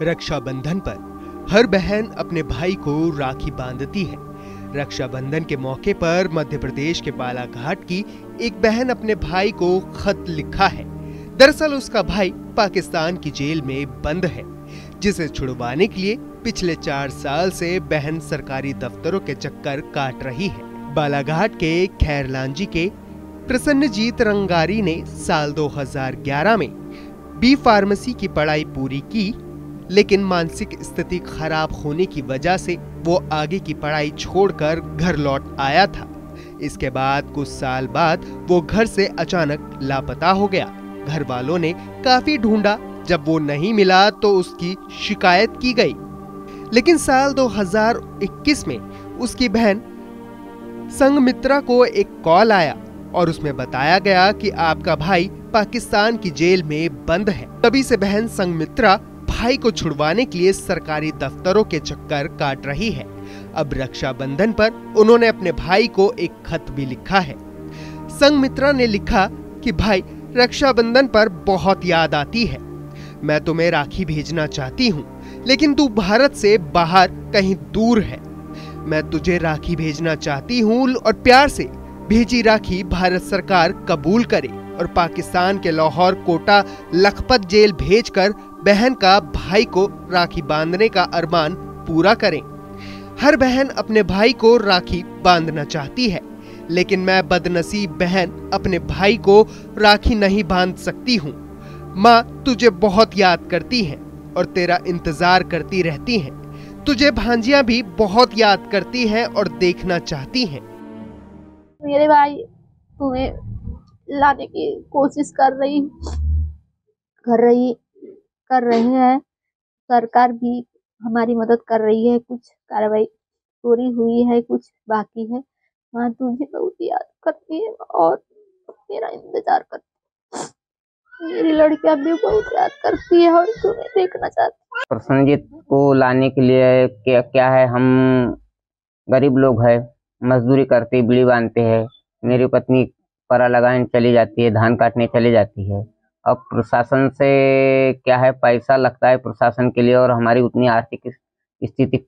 रक्षाबंधन पर हर बहन अपने भाई को राखी बांधती है। रक्षाबंधन के मौके पर मध्य प्रदेश के बालाघाट की एक बहन अपने भाई को खत लिखा है। दरअसल उसका भाई पाकिस्तान की जेल में बंद है, जिसे छुड़वाने के लिए पिछले 4 साल से बहन सरकारी दफ्तरों के चक्कर काट रही है। बालाघाट के खैरलांजी के प्रसन्नजीत रंगारी ने साल 2011 में बी फार्मेसी की पढ़ाई पूरी की, लेकिन मानसिक स्थिति खराब होने की वजह से वो आगे की पढ़ाई छोड़कर घर लौट आया था। इसके बाद कुछ साल बाद वो घर से अचानक लापता हो गया। घर वालों ने काफी ढूंढा, जब वो नहीं मिला तो उसकी शिकायत की गई। लेकिन साल 2021 में उसकी बहन संगमित्रा को एक कॉल आया और उसमें बताया गया कि आपका भाई पाकिस्तान की जेल में बंद है। तभी से बहन संगमित्रा भाई को छुड़वाने के लिए सरकारी दफ्तरों के चक्कर काट रही है। अब रक्षाबंधन पर उन्होंने अपने भाई को एक खत भी लिखा है। संगमित्रा ने लिखा कि भाई, रक्षाबंधन पर बहुत याद आती है। मैं तुम्हें राखी भेजना चाहती हूँ, लेकिन तू भारत से बाहर कहीं दूर है। मैं तुझे राखी भेजना चाहती हूँ और प्यार से भेजी राखी भारत सरकार कबूल करे और पाकिस्तान के लाहौर, कोटा, लखपत जेल भेजकर बहन का भाई को राखी बांधने का अरमान पूरा करें। हर बहन अपने भाई को राखी बांधना चाहती है, लेकिन मैं बदनसीब बहन अपने भाई को राखी नहीं बांध सकती हूँ। माँ तुझे बहुत याद करती है और तेरा इंतजार करती रहती हैं। तुझे भांजियां भी बहुत याद करती हैं और देखना चाहती हैं। मेरे भाई तुम्हें लाने की कोशिश कर रही है। सरकार भी हमारी मदद कर रही है। कुछ कार्रवाई पूरी हुई है, कुछ बाकी है। माँ तुझे बहुत याद करती है और तेरा इंतजार करती है। मेरी लड़कियां भी बहुत याद करती है और तुम्हें देखना चाहती है। प्रसन्नजीत को लाने के लिए क्या है, हम गरीब लोग हैं, मजदूरी करते, बीड़ी बांधते हैं। मेरी पत्नी परा लगाने चली जाती है, धान काटने चली जाती है। अब प्रशासन से क्या है, पैसा लगता है प्रशासन के लिए, और हमारी उतनी आर्थिक स्थिति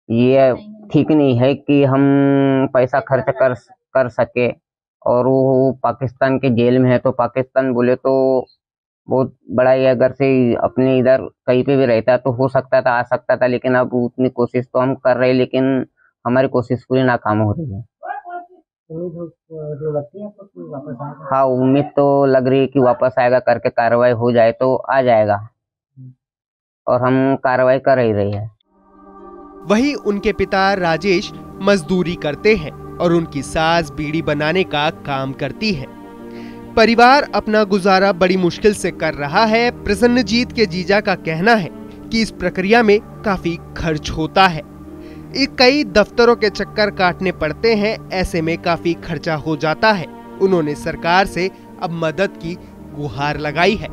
ये ठीक नहीं है कि हम पैसा खर्च कर सके। और वो पाकिस्तान के जेल में है, तो पाकिस्तान बोले तो बहुत बड़ा ही, अगर से अपने इधर कहीं पे भी रहता तो हो सकता था, आ सकता था। लेकिन अब उतनी कोशिश तो हम कर रहे हैं, लेकिन हमारी कोशिश पूरी नाकाम हो रही है। हाँ, उम्मीद तो लग रही है कि वापस आएगा, करके कार्रवाई हो जाए तो आ जाएगा, और हम कार्रवाई कर ही रही है। वहीं उनके पिता राजेश मजदूरी करते हैं और उनकी सास बीड़ी बनाने का काम करती है। परिवार अपना गुजारा बड़ी मुश्किल से कर रहा है। प्रसन्नजीत के जीजा का कहना है कि इस प्रक्रिया में काफी खर्च होता है। कई दफ्तरों के चक्कर काटने पड़ते हैं, ऐसे में काफी खर्चा हो जाता है। उन्होंने सरकार से अब मदद की गुहार लगाई है।